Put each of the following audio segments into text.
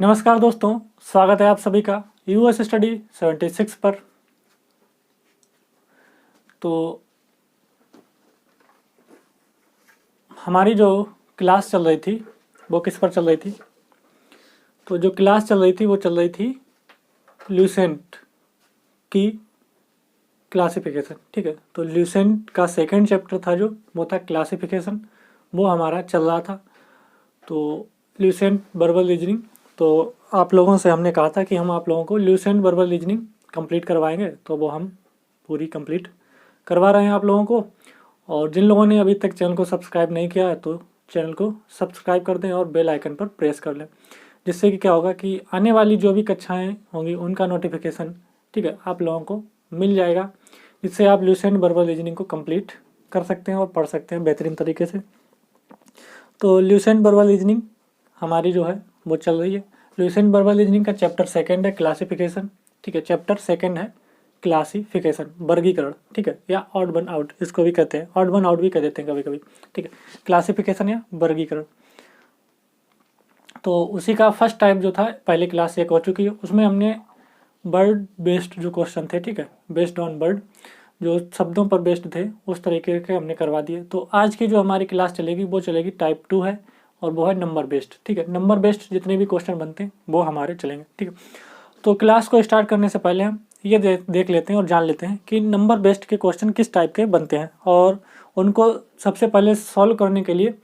नमस्कार दोस्तों, स्वागत है आप सभी का यूएस स्टडी 76 पर। तो हमारी जो क्लास चल रही थी वो किस पर चल रही थी? तो जो क्लास चल रही थी वो चल रही थी ल्यूसेंट की क्लासिफिकेशन। ठीक है, तो ल्यूसेंट का सेकंड चैप्टर था जो वो था क्लासिफिकेशन, वो हमारा चल रहा था। तो ल्यूसेंट वर्बल रीजनिंग, तो आप लोगों से हमने कहा था कि हम आप लोगों को ल्यूसेंट वर्बल रीजनिंग कंप्लीट करवाएंगे, तो वो हम पूरी कंप्लीट करवा रहे हैं आप लोगों को। और जिन लोगों ने अभी तक चैनल को सब्सक्राइब नहीं किया है तो चैनल को सब्सक्राइब कर दें और बेल आइकन पर प्रेस कर लें, जिससे कि क्या होगा कि आने वाली जो भी कक्षाएं होंगी उनका नोटिफिकेशन, ठीक है, आप लोगों को मिल जाएगा, जिससे आप ल्यूसेंट वर्बल रीजनिंग को कंप्लीट कर सकते हैं और पढ़ सकते हैं बेहतरीन तरीके से। तो ल्यूसेंट वर्बल रीजनिंग हमारी जो है वो चल रही है। ल्यूसेंट वर्बल रीजनिंग का चैप्टर सेकंड है क्लासिफिकेशन। ठीक है, चैप्टर सेकंड है क्लासिफिकेशन, वर्गीकरण। ठीक है, या ऑड वन आउट इसको भी कहते हैं, ऑड वन आउट भी कह देते हैं कभी कभी। ठीक है, क्लासिफिकेशन या वर्गीकरण। तो उसी का फर्स्ट टाइप जो था पहले क्लास एक हो चुकी है, उसमें हमने बर्ड बेस्ड जो क्वेश्चन थे, ठीक है, बेस्ड ऑन बर्ड, जो शब्दों पर बेस्ड थे उस तरीके के हमने करवा दिए। तो आज की जो हमारी क्लास चलेगी वो चलेगी टाइप 2 है, और वो है नंबर बेस्ड। ठीक है, नंबर बेस्ड जितने भी क्वेश्चन बनते हैं वो हमारे चलेंगे। ठीक है, तो क्लास को स्टार्ट करने से पहले हम ये देख लेते हैं और जान लेते हैं कि नंबर बेस्ड के क्वेश्चन किस टाइप के बनते हैं, और उनको सबसे पहले सॉल्व करने के लिए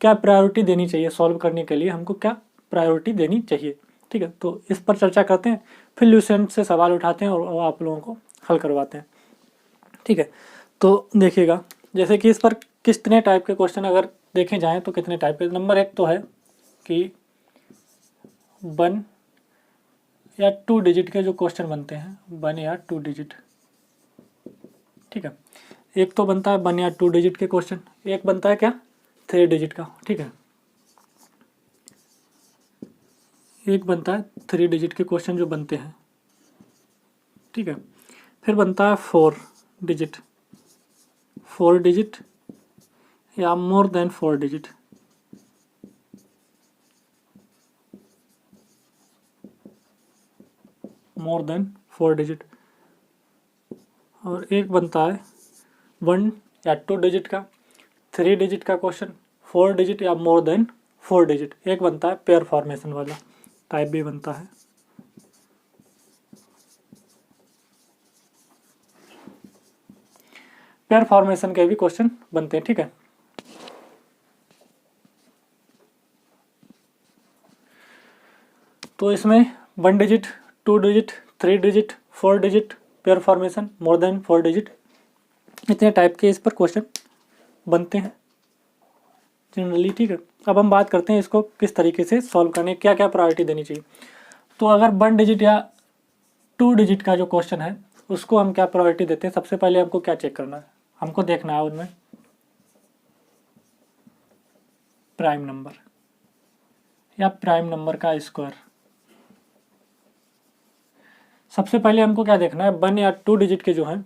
क्या प्रायोरिटी देनी चाहिए। सॉल्व करने के लिए हमको क्या प्रायोरिटी देनी चाहिए। ठीक है, तो इस पर चर्चा करते हैं, फिर ल्यूसेंट से सवाल उठाते हैं और आप लोगों को हल करवाते हैं। ठीक है, तो देखिएगा जैसे कि इस पर कितने टाइप के क्वेश्चन अगर देखे जाएं तो कितने टाइप के। नंबर एक तो है कि 1 या 2 डिजिट के जो क्वेश्चन बनते हैं, 1 या 2 डिजिट। ठीक है, एक तो बनता है 1 या 2 डिजिट के क्वेश्चन, एक बनता है क्या 3 डिजिट का। ठीक है, एक बनता है 3 डिजिट के क्वेश्चन जो बनते हैं। ठीक है, फिर बनता है 4 डिजिट, 4 डिजिट या more than 4 digit. More than 4 digit. और एक बनता है 1 या 2 डिजिट का, 3 डिजिट का क्वेश्चन, 4 डिजिट या मोर देन 4 डिजिट। एक बनता है पेयर फॉर्मेशन वाला टाइप भी बनता है। पेयर फॉर्मेशन के भी क्वेश्चन बनते हैं। ठीक है, तो इसमें 1 digit, 2 digit, 3 digit, 4 digit, pair formation, more than 4 digit, इतने टाइप के इस पर क्वेश्चन बनते हैं जनरली। ठीक है, अब हम बात करते हैं इसको किस तरीके से सॉल्व करने, क्या क्या प्रायोरिटी देनी चाहिए। तो अगर 1 डिजिट या 2 डिजिट का जो क्वेश्चन है उसको हम क्या प्रायोरिटी देते हैं, सबसे पहले हमको क्या चेक करना है, हमको देखना है उनमें प्राइम नंबर या प्राइम नंबर का स्क्वायर। सबसे पहले हमको क्या देखना है, 1 या 2 डिजिट के जो हैं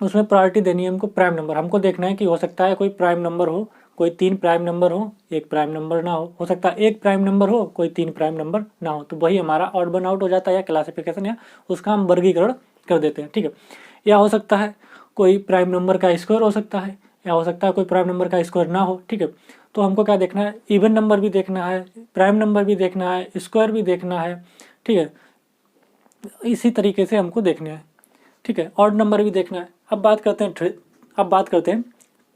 उसमें प्रायोरिटी देनी है हमको प्राइम नंबर। हमको देखना है कि हो सकता है कोई प्राइम नंबर हो, कोई 3 प्राइम नंबर हो, एक प्राइम नंबर ना हो सकता है एक प्राइम नंबर हो, कोई 3 प्राइम नंबर ना हो। तो वही हमारा ऑड वन आउट हो जाता है, या क्लासिफिकेशन, या उसका हम वर्गीकरण कर देते हैं। ठीक है, या हो सकता है कोई प्राइम नंबर का स्क्वायर हो सकता है, या हो सकता है कोई प्राइम नंबर का स्क्वायर ना हो। ठीक है, तो हमको क्या देखना है, इवन नंबर भी देखना है, प्राइम नंबर भी देखना है, स्क्वायर भी देखना है। ठीक है, इसी तरीके से हमको देखने हैं। ठीक है, ऑड नंबर भी देखना है। अब बात करते हैं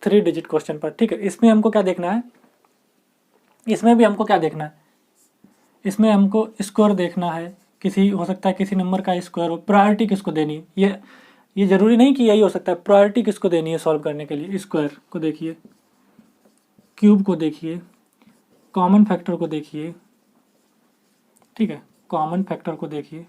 3 डिजिट क्वेश्चन पर। ठीक है, इसमें हमको क्या देखना है, इसमें भी हमको क्या देखना है, इसमें हमको स्क्वायर देखना है, किसी हो सकता है किसी नंबर का स्क्वायर हो। प्रायोरिटी किसको देनी है, ये जरूरी नहीं कि यही हो सकता है, प्रायोरिटी किसको देनी है सॉल्व करने के लिए। स्क्वायर को देखिए, क्यूब को देखिए, कॉमन फैक्टर को देखिए। ठीक है, कॉमन फैक्टर को देखिए,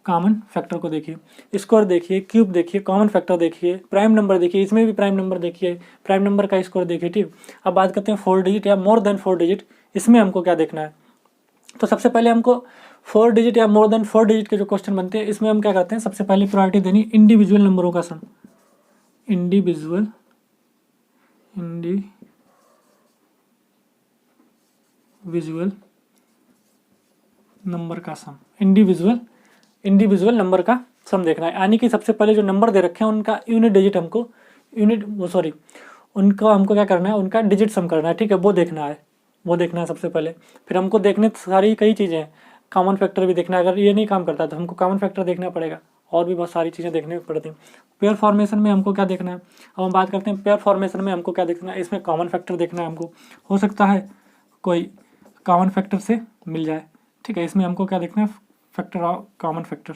कॉमन फैक्टर को देखिए, स्क्वायर देखिए, क्यूब देखिए, कॉमन फैक्टर देखिए, प्राइम नंबर देखिए, इसमें भी प्राइम नंबर देखिए, प्राइम नंबर का स्क्वायर देखिए। ठीक, अब बात करते हैं 4 डिजिट या मोर देन 4 डिजिट। इसमें हमको क्या देखना है, तो सबसे पहले हमको 4 डिजिट या मोर देन 4 डिजिट के जो क्वेश्चन बनते हैं इसमें हम क्या करते हैं, सबसे पहले प्रायोरिटी देनी इंडिविजुअल नंबरों का सम। इंडिविजुअल इंडिविजुअल नंबर का सम, इंडिविजुअल नंबर का सम देखना है। यानी कि सबसे पहले जो नंबर दे रखे हैं उनका यूनिट डिजिट हमको उनका हमको क्या करना है, उनका डिजिट सम करना है। ठीक है, वो देखना है सबसे पहले। फिर हमको देखने सारी कई चीज़ें हैं, कॉमन फैक्टर भी देखना है। अगर ये नहीं काम करता तो हमको कॉमन फैक्टर देखना पड़ेगा, और भी बहुत सारी चीज़ें देखने पड़ती हैं। पेयर फॉर्मेशन में हमको क्या देखना है, अब हम बात करते हैं पेयर फॉर्मेशन में हमको क्या देखना है। इसमें कॉमन फैक्टर देखना है हमको, हो सकता है कोई कॉमन फैक्टर से मिल जाए। ठीक है, इसमें हमको क्या देखना है, फैक्टर ऑफ कॉमन फैक्टर,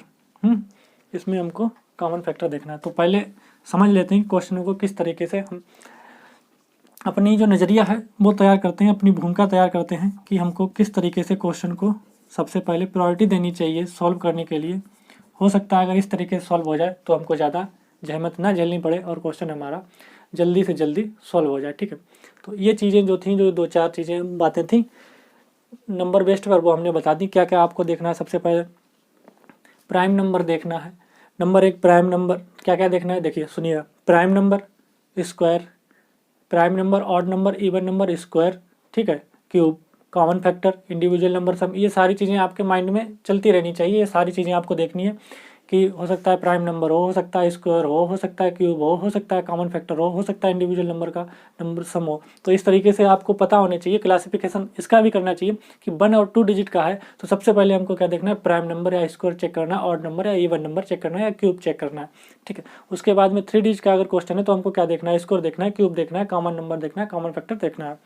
इसमें हमको कॉमन फैक्टर देखना है। तो पहले समझ लेते हैं क्वेश्चनों को किस तरीके से हम अपनी जो नज़रिया है वो तैयार करते हैं, अपनी भूमिका तैयार करते हैं कि हमको किस तरीके से क्वेश्चन को सबसे पहले प्रायोरिटी देनी चाहिए सॉल्व करने के लिए। हो सकता है अगर इस तरीके से सॉल्व हो जाए तो हमको ज़्यादा जहमत ना झेलनी पड़े और क्वेश्चन हमारा जल्दी से जल्दी सॉल्व हो जाए। ठीक है, तो ये चीज़ें जो थी, जो 2-4 चीज़ें बातें थी नंबर बेस्ड पर, वो हमने बता दी। क्या क्या आपको देखना है, सबसे पहले प्राइम नंबर देखना है। नंबर एक प्राइम नंबर क्या क्या देखना है, देखिए सुनिएगा। Prime number, square, prime number, odd number, even number, square, ठीक है, cube, common factor, individual number sum, ये सारी चीज़ें आपके माइंड में चलती रहनी चाहिए। ये सारी चीज़ें आपको देखनी है कि हो सकता है प्राइम नंबर हो सकता है स्क्वायर हो सकता है क्यूब हो सकता है कॉमन फैक्टर हो सकता है इंडिविजुअल नंबर का नंबर सम हो। तो इस तरीके से आपको पता होने चाहिए। क्लासिफिकेशन इसका भी करना चाहिए कि 1 और 2 डिजिट का है तो सबसे पहले हमको क्या देखना है, प्राइम नंबर या स्क्वायर चेक करना है, ऑड नंबर या इवन नंबर चेक करना है, या क्यूब चेक करना है। ठीक है, उसके बाद में 3 डिजिट का अगर क्वेश्चन है तो हमको क्या देखना है, स्क्वायर देखना है, क्यूब देखना है, कॉमन नंबर देखना है, कॉमन फैक्टर देखना है।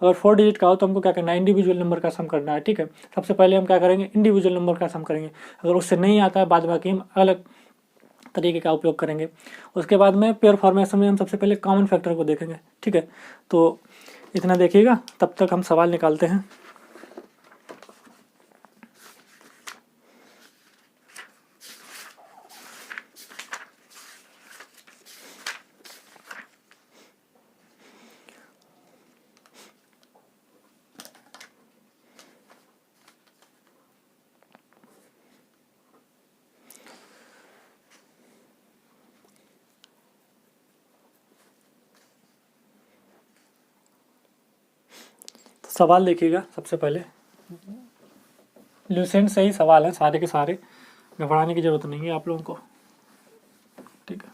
अगर 4 डिजिट का हो तो हमको क्या करना है, इंडिविजुअल नंबर का सम करना है। ठीक है, सबसे पहले हम क्या करेंगे, इंडिविजुअल नंबर का सम करेंगे। अगर उससे नहीं आता है बाद बाकी हम अलग तरीके का उपयोग करेंगे। उसके बाद में पेयर फॉर्मेशन में हम सबसे पहले कॉमन फैक्टर को देखेंगे। ठीक है, तो इतना देखिएगा, तब तक हम सवाल निकालते हैं। सवाल देखिएगा, सबसे पहले ल्यूसेंट से ही सवाल है सारे के सारे, घबराने की ज़रूरत नहीं है आप लोगों को। ठीक है,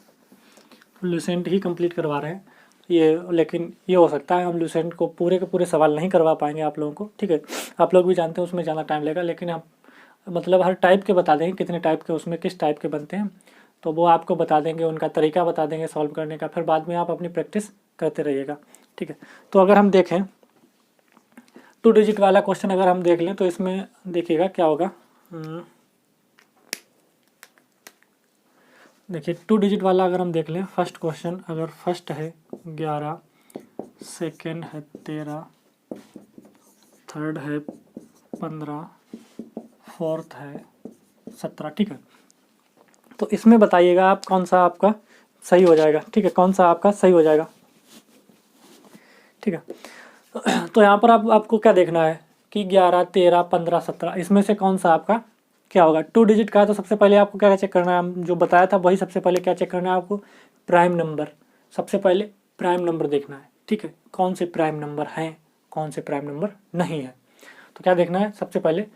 तो ल्यूसेंट ही कंप्लीट करवा रहे हैं ये, लेकिन ये हो सकता है हम ल्यूसेंट को पूरे के पूरे सवाल नहीं करवा पाएंगे आप लोगों को। ठीक है, आप लोग भी जानते हैं उसमें ज़्यादा टाइम लगेगा, लेकिन हम मतलब हर टाइप के बता देंगे कितने टाइप के उसमें किस टाइप के बनते हैं, तो वो आपको बता देंगे, उनका तरीका बता देंगे सॉल्व करने का। फिर बाद में आप अपनी प्रैक्टिस करते रहिएगा। ठीक है, तो अगर हम देखें 2 डिजिट वाला क्वेश्चन अगर हम देख लें तो इसमें देखिएगा क्या होगा। देखिए 2 डिजिट वाला अगर हम देख लें, फर्स्ट क्वेश्चन अगर फर्स्ट है 11, सेकेंड है 13, थर्ड है 15, फोर्थ है 17। ठीक है, तो इसमें बताइएगा आप कौन सा आपका सही हो जाएगा। ठीक है, कौन सा आपका सही हो जाएगा। ठीक है, तो यहाँ पर आपको क्या देखना है कि 11, 13, 15, 17 इसमें से कौन सा आपका क्या होगा। 2 डिजिट का है तो सबसे पहले आपको क्या चेक करना है, हम जो बताया था वही सबसे पहले क्या चेक करना है आपको, प्राइम नंबर। सबसे पहले प्राइम नंबर देखना है। ठीक है, कौन से प्राइम नंबर हैं, कौन से प्राइम नंबर नहीं है, तो क्या देखना है, सबसे पहले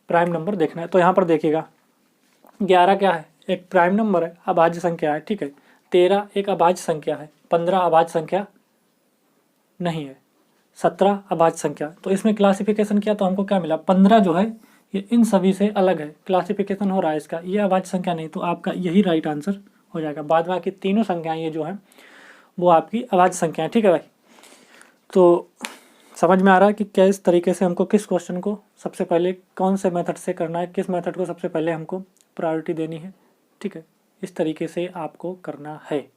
प्राइम नंबर देखना है। तो यहाँ पर देखिएगा 11 क्या है, एक प्राइम नंबर है, अभाज्य संख्या है। ठीक है, 13 एक अभाज्य संख्या है, 15 अभाज्य संख्या नहीं है, 17 अभाज्य संख्या। तो इसमें क्लासिफिकेशन किया तो हमको क्या मिला, 15 जो है ये इन सभी से अलग है, क्लासिफिकेशन हो रहा है इसका, ये अभाज्य संख्या नहीं, तो आपका यही राइट आंसर हो जाएगा। बाद बाकी तीनों संख्याएं ये जो है वो आपकी अभाज्य संख्या है। ठीक है भाई, तो समझ में आ रहा है कि क्या इस तरीके से हमको किस क्वेश्चन को सबसे पहले कौन से मेथड से करना है, किस मेथड को सबसे पहले हमको प्रायोरिटी देनी है। ठीक है, इस तरीके से आपको करना है।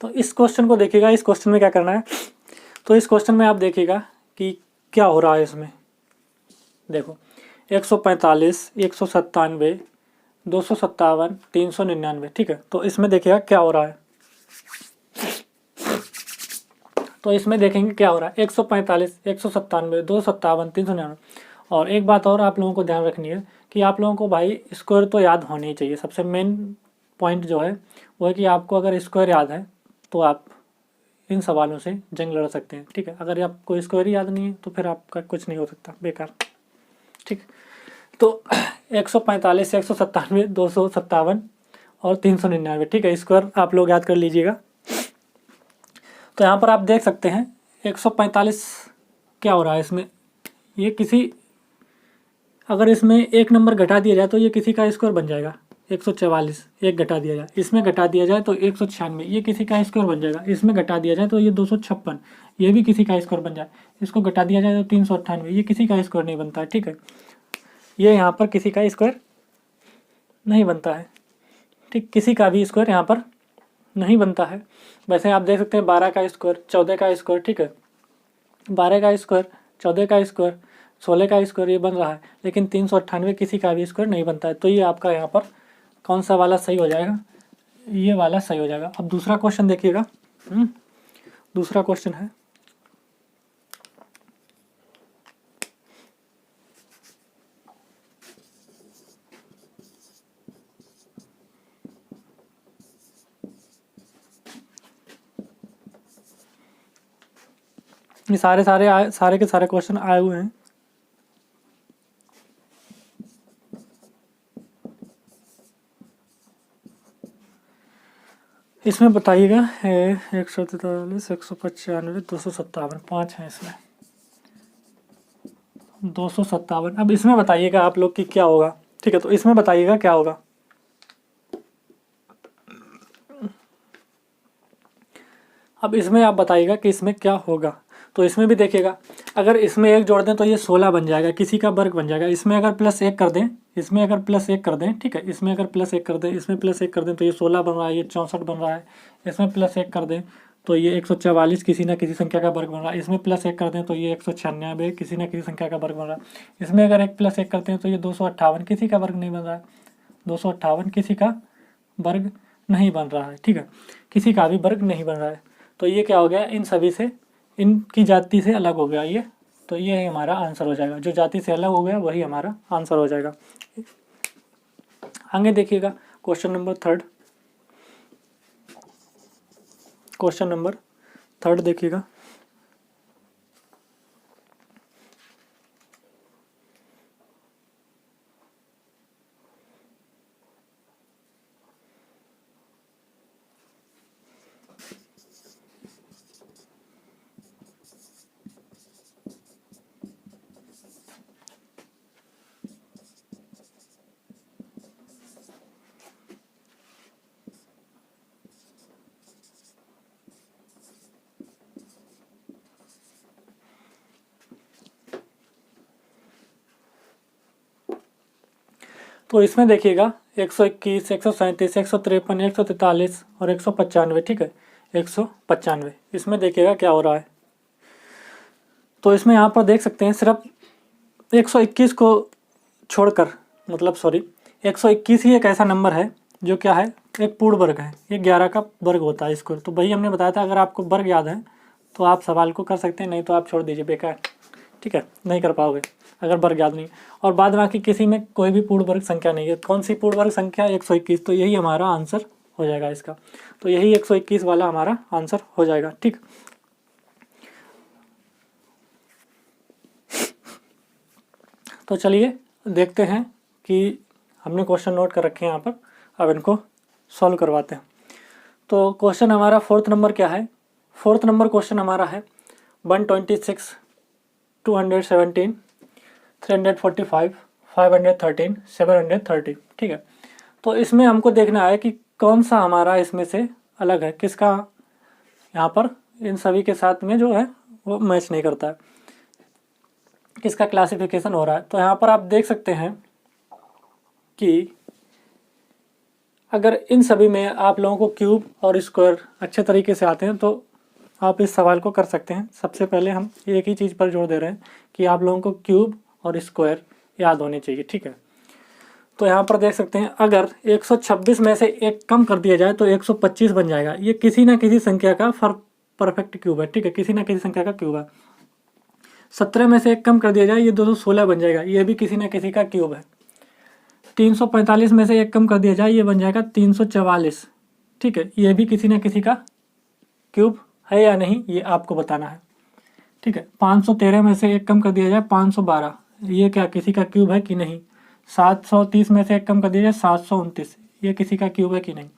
तो इस क्वेश्चन को देखिएगा, इस क्वेश्चन में क्या करना है, तो इस क्वेश्चन में आप देखिएगा कि क्या हो रहा है इसमें। देखो 145, 197, 257, 399, ठीक है। तो इसमें देखिएगा क्या हो रहा है, तो इसमें देखेंगे क्या हो रहा है, 145, 197, 257, 399। और एक बात और आप लोगों को ध्यान रखनी है कि आप लोगों को भाई स्क्वायर तो याद होने ही चाहिए। सबसे मेन पॉइंट जो है वो है कि आपको अगर स्क्वायर याद है तो आप इन सवालों से जंग लड़ सकते हैं, ठीक है। अगर आपको स्क्वायर याद नहीं है तो फिर आपका कुछ नहीं हो सकता, बेकार, ठीक। तो 145, 197, 257 और 399, ठीक है, स्क्वायर आप लोग याद कर लीजिएगा। तो यहाँ पर आप देख सकते हैं 145 क्या हो रहा है इसमें, ये किसी, अगर इसमें एक नंबर घटा दिया जाए तो ये किसी का स्क्वायर बन जाएगा। 144 एक घटा दिया जाए, इसमें घटा दिया जाए तो 196 ये किसी का स्क्वायर बन जाएगा। इसमें घटा दिया जाए तो ये 256 ये भी किसी का स्क्वायर बन जाए। इसको घटा दिया जाए तो 398 ये किसी का स्क्वायर नहीं बनता है, ठीक है। ये यहाँ पर किसी का स्क्वायर नहीं बनता है, ठीक, किसी का भी स्क्वायर यहाँ पर नहीं बनता है। वैसे आप देख सकते हैं 12 का स्क्वायर, 14 का स्क्वायर, ठीक है, 12 का स्क्वायर, 14 का स्क्वायर, 16 का स्क्वायर ये बन रहा है, लेकिन 398 किसी का भी स्क्वायर नहीं बनता है। तो ये आपका यहाँ पर कौन सा वाला सही हो जाएगा, ये वाला सही हो जाएगा। अब दूसरा क्वेश्चन देखिएगा, दूसरा क्वेश्चन है, ये सारे के सारे क्वेश्चन आए हुए हैं। इसमें बताइएगा 143, 195, 257, 5 है इसमें, 257। अब इसमें बताइएगा आप लोग कि क्या होगा, ठीक है। तो इसमें बताइएगा क्या होगा, अब इसमें आप बताइएगा कि इसमें क्या होगा। तो इसमें भी देखिएगा, अगर इसमें एक जोड़ दें तो ये 16 बन जाएगा, किसी का वर्ग बन जाएगा। इसमें अगर प्लस 1 कर दें, इसमें अगर प्लस 1 कर दें, ठीक है, इसमें अगर प्लस 1 कर दें, इसमें प्लस 1 कर दें तो ये 16 बन रहा है, ये 64 बन रहा है। इसमें प्लस 1 कर दें तो ये 144 किसी न किसी संख्या का वर्ग बन रहा है। इसमें प्लस 1 कर दें तो ये 196 किसी न किसी संख्या का वर्ग बन रहा है। इसमें अगर एक प्लस 1 करते हैं तो ये 258 किसी का वर्ग नहीं बन रहा है, 258 किसी का वर्ग नहीं बन रहा है, ठीक है, किसी का भी वर्ग नहीं बन रहा है। तो ये क्या हो गया, इन सभी से, इनकी जाति से अलग हो गया ये, तो ये हमारा आंसर हो जाएगा। जो जाति से अलग हो गया वही हमारा आंसर हो जाएगा। आगे देखिएगा question number third, question number third देखिएगा। तो इसमें देखिएगा 121, 137, 153, 143 और 195, ठीक है, 195। इसमें देखिएगा क्या हो रहा है। तो इसमें यहाँ पर देख सकते हैं सिर्फ 121 को छोड़कर, मतलब सॉरी, 121 ही एक ऐसा नंबर है जो क्या है, एक पूर्ण वर्ग है। ये 11 का वर्ग होता है इसको। तो वही हमने बताया था, अगर आपको वर्ग याद है तो आप सवाल को कर सकते हैं, नहीं तो आप छोड़ दीजिए, बेकार, ठीक है, नहीं कर पाओगे अगर वर्ग याद नहीं। और बाद बाकी किसी में कोई भी पूर्ण वर्ग संख्या नहीं है। कौन सी पूर्ण वर्ग संख्या, 121। तो यही हमारा आंसर हो जाएगा इसका। तो यही 121 वाला हमारा आंसर हो जाएगा, ठीक। तो चलिए देखते हैं कि हमने क्वेश्चन नोट कर रखे हैं यहाँ पर, अब इनको सॉल्व करवाते हैं। तो क्वेश्चन हमारा फोर्थ नंबर क्या है, फोर्थ नंबर क्वेश्चन हमारा है 126, 217, 345, 513, 730, ठीक है। तो इसमें हमको देखना है कि कौन सा हमारा इसमें से अलग है, किसका यहाँ पर इन सभी के साथ में जो है वो मैच नहीं करता है, किसका क्लासिफिकेशन हो रहा है। तो यहाँ पर आप देख सकते हैं कि अगर इन सभी में आप लोगों को क्यूब और स्क्वायर अच्छे तरीके से आते हैं तो आप इस सवाल को कर सकते हैं। सबसे पहले हम एक ही चीज़ पर जोर दे रहे हैं कि आप लोगों को क्यूब और स्क्वायर याद होने चाहिए, ठीक है। तो यहाँ पर देख सकते हैं अगर 126 में से एक कम कर दिया जाए तो 125 बन जाएगा। ये किसी ना किसी संख्या का परफेक्ट क्यूब है, ठीक है, किसी ना किसी संख्या का क्यूब है। 17 में से एक कम कर दिया जाए ये 216 बन जाएगा, ये भी किसी ना किसी का क्यूब है। 345 में से एक कम कर दिया जाए ये बन जाएगा 344, ठीक है, ये भी किसी ना किसी का क्यूब है या नहीं ये आपको बताना है, ठीक है। 513 में से एक कम कर दिया जाए 512, ये क्या किसी का क्यूब है कि नहीं। 730 में से एक कम कर दिया जाए 729, ये किसी का क्यूब है कि नहीं।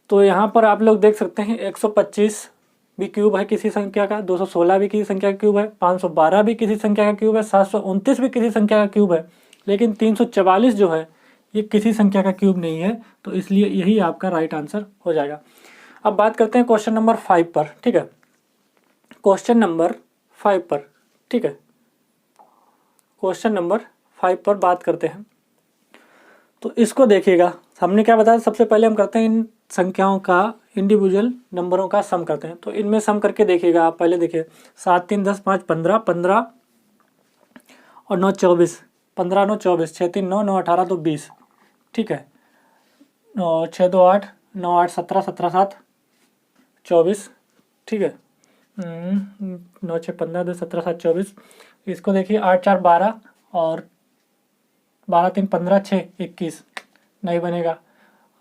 तो यहाँ पर आप लोग देख सकते हैं 125 भी क्यूब है किसी संख्या का, 216 भी किसी संख्या का क्यूब है, 512 भी किसी संख्या का क्यूब है, 729 भी किसी संख्या का क्यूब है, लेकिन 344 जो है ये किसी संख्या का क्यूब नहीं है। तो इसलिए यही आपका राइट आंसर हो जाएगा। अब बात करते हैं क्वेश्चन नंबर 5 पर, ठीक है। क्वेश्चन नंबर 5 पर, ठीक है, क्वेश्चन नंबर 5 पर बात करते हैं। तो इसको देखिएगा, हमने क्या बताया, सबसे पहले हम करते हैं इन संख्याओं का इंडिविजुअल नंबरों का सम करते हैं। तो इनमें सम करके देखिएगा आप, पहले देखिए 7 3 10 5 15, 15 और 9 24, 15 9 24, 6 3 9, 9 18 तो 20, ठीक है, 6 2 8, 9 8 17, 17 7 24, ठीक है, 9 6 15 2 17 7 24। इसको देखिए 8 4 12 और 12 3 15, 6 21 नहीं बनेगा।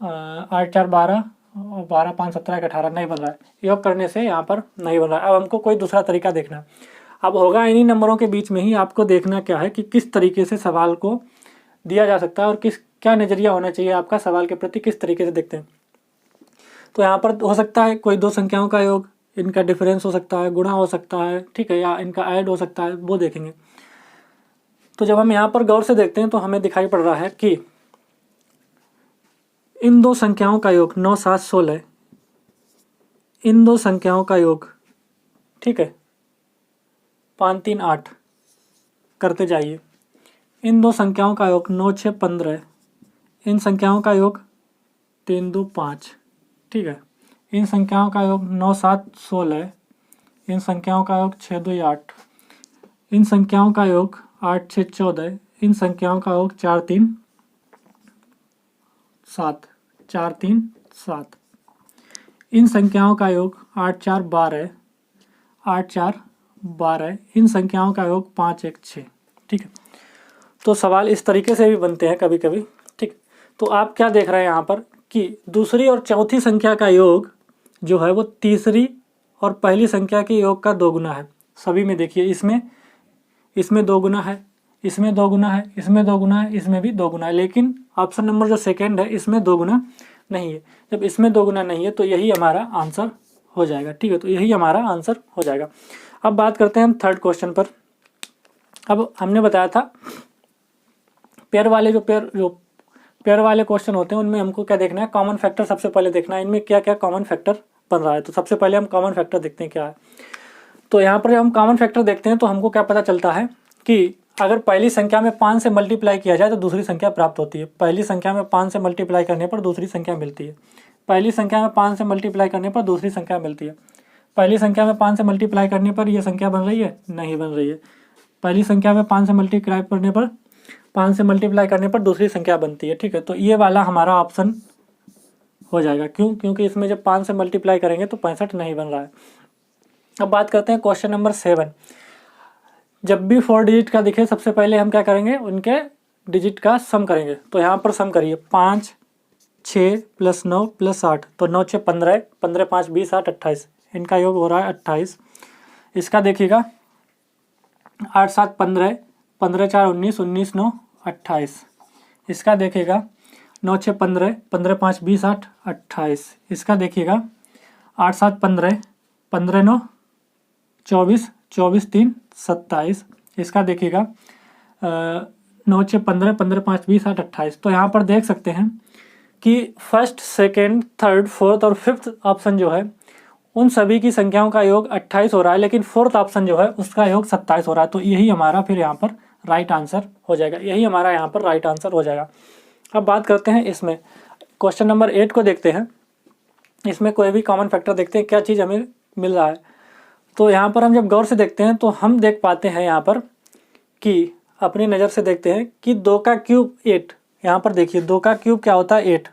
8 4 12 और 12 5 17 18 नहीं बन रहा है। योग करने से यहाँ पर नहीं बन रहा है। अब हमको कोई दूसरा तरीका देखना है। अब होगा इन्हीं नंबरों के बीच में ही आपको देखना क्या है कि किस तरीके से सवाल को दिया जा सकता है और क्या नज़रिया होना चाहिए आपका सवाल के प्रति, किस तरीके से देखते हैं। तो यहाँ पर हो सकता है कोई दो संख्याओं का योग, इनका डिफरेंस हो सकता है, गुणा हो सकता है, ठीक है, या इनका ऐड हो सकता है, वो देखेंगे। तो जब हम यहाँ पर गौर से देखते हैं तो हमें दिखाई पड़ रहा है कि इन दो संख्याओं का योग 9 7 16, इन दो संख्याओं का योग, ठीक है, 5 3 8 करते जाइए। इन दो संख्याओं का योग 9 6 15, इन संख्याओं का योग 3 2 5, ठीक है। इन संख्याओं का योग 9 7 16, इन संख्याओं का योग 6 2 8, इन संख्याओं का योग 8 6 14, इन संख्याओं का योग 4 3 7, 4 3 7, इन संख्याओं का योग 8 4 12, 8 4 12, इन संख्याओं का योग 5 1 6, ठीक है। तो सवाल इस तरीके से भी बनते हैं कभी कभी, ठीक। तो आप क्या देख रहे हैं यहाँ पर कि दूसरी और चौथी संख्या का योग जो है वो तीसरी और पहली संख्या के योग का 2 गुना है। सभी में देखिए, इसमें 2 गुना है, इसमें 2 गुना है, इसमें 2 गुना है, इसमें भी 2 गुना है, लेकिन ऑप्शन नंबर जो सेकंड है इसमें 2 गुना नहीं है। जब इसमें 2 गुना नहीं है तो यही हमारा आंसर हो जाएगा, ठीक है। तो यही हमारा आंसर हो जाएगा। अब बात करते हैं हम थर्ड क्वेश्चन पर। अब हमने बताया था पेयर वाले क्वेश्चन होते हैं उनमें हमको क्या देखना है, कॉमन फैक्टर सबसे पहले देखना है, इनमें क्या क्या कॉमन फैक्टर बन रहा है। तो सबसे पहले हम कॉमन फैक्टर देखते हैं क्या है। तो यहाँ पर जब हम कॉमन फैक्टर देखते हैं तो हमको क्या पता चलता है कि अगर पहली संख्या में 5 से मल्टीप्लाई किया जाए तो दूसरी संख्या प्राप्त होती है। पहली संख्या में 5 से मल्टीप्लाई करने पर दूसरी संख्या मिलती है। पहली संख्या में 5 से मल्टीप्लाई करने पर दूसरी संख्या मिलती है। पहली संख्या में 5 से मल्टीप्लाई करने पर यह संख्या बन रही है, नहीं बन रही है। पहली संख्या में 5 से मल्टीप्लाई करने पर दूसरी संख्या बनती है, ठीक है। तो ये वाला हमारा ऑप्शन हो जाएगा। क्यों? क्योंकि इसमें जब 5 से मल्टीप्लाई करेंगे तो 65 नहीं बन रहा है। अब बात करते हैं क्वेश्चन नंबर 7। जब भी 4 डिजिट का दिखे सबसे पहले हम क्या करेंगे, उनके डिजिट का सम करेंगे। तो यहाँ पर सम करिए 5 6 + 9 + 8, तो 9 6 15, 15 5 20 8 28, इनका योग हो रहा है 28। इसका देखिएगा 8 7 15, 15 4 19, 19 9 28। इसका देखिएगा 9 6 15, 15 5 20 8 28। इसका देखिएगा 8 7 15, 15 9 24, 24 3 27। इसका देखिएगा 9 6 15, 15 5 20 8 28। तो यहाँ पर देख सकते हैं कि फर्स्ट सेकेंड थर्ड फोर्थ और फिफ्थ ऑप्शन जो है उन सभी की संख्याओं का योग 28 हो रहा है, लेकिन फोर्थ ऑप्शन जो है उसका योग 27 हो रहा है। तो यही हमारा फिर यहाँ पर राइट आंसर हो जाएगा। यही हमारा यहाँ पर राइट आंसर हो जाएगा। अब बात करते हैं इसमें क्वेश्चन नंबर 8 को देखते हैं। इसमें कोई भी कॉमन फैक्टर देखते हैं, क्या चीज़ हमें मिल रहा है। तो यहाँ पर हम जब गौर से देखते हैं तो हम देख पाते हैं यहाँ पर कि अपनी नज़र से देखते हैं कि 2 का क्यूब 8। यहाँ पर देखिए 2 का क्यूब क्या होता है 8,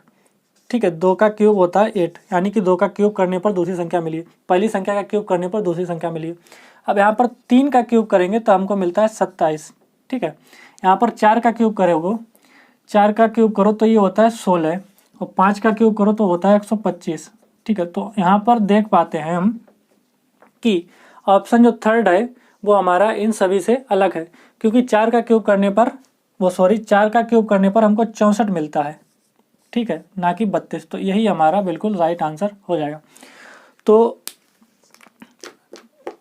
ठीक है। 2 का क्यूब होता है 8, यानी कि 2 का क्यूब करने पर दूसरी संख्या मिली, पहली संख्या का क्यूब करने पर दूसरी संख्या मिली। अब यहाँ पर 3 का क्यूब करेंगे तो हमको मिलता है 27, ठीक है। यहाँ पर 4 का क्यूब करोगे, 4 का क्यूब करो तो ये होता है 16, और 5 का क्यूब करो तो होता है 125, ठीक है। तो यहाँ पर देख पाते हैं हम कि ऑप्शन जो थर्ड है वो हमारा इन सभी से अलग है, क्योंकि 4 का क्यूब करने पर 4 का क्यूब करने पर हमको 64 मिलता है, ठीक है, ना कि 32। तो यही हमारा बिल्कुल राइट आंसर हो जाएगा। तो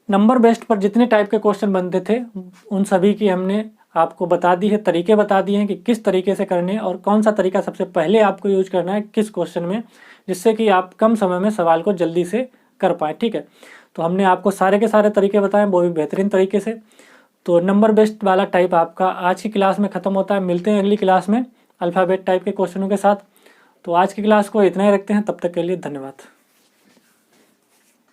नंबर बेस्ड पर जितने टाइप के क्वेश्चन बनते थे उन सभी की हमने आपको बता दी है, तरीके बता दिए हैं कि किस तरीके से करने और कौन सा तरीका सबसे पहले आपको यूज करना है किस क्वेश्चन में, जिससे कि आप कम समय में सवाल को जल्दी से कर पाए, ठीक है। तो हमने आपको सारे के सारे तरीके बताए, वो भी बेहतरीन तरीके से। तो नंबर बेस्ड वाला टाइप आपका आज की क्लास में ख़त्म होता है। मिलते हैं अगली क्लास में अल्फ़ाबेट टाइप के क्वेश्चनों के साथ। तो आज की क्लास को इतना ही रखते हैं, तब तक के लिए धन्यवाद।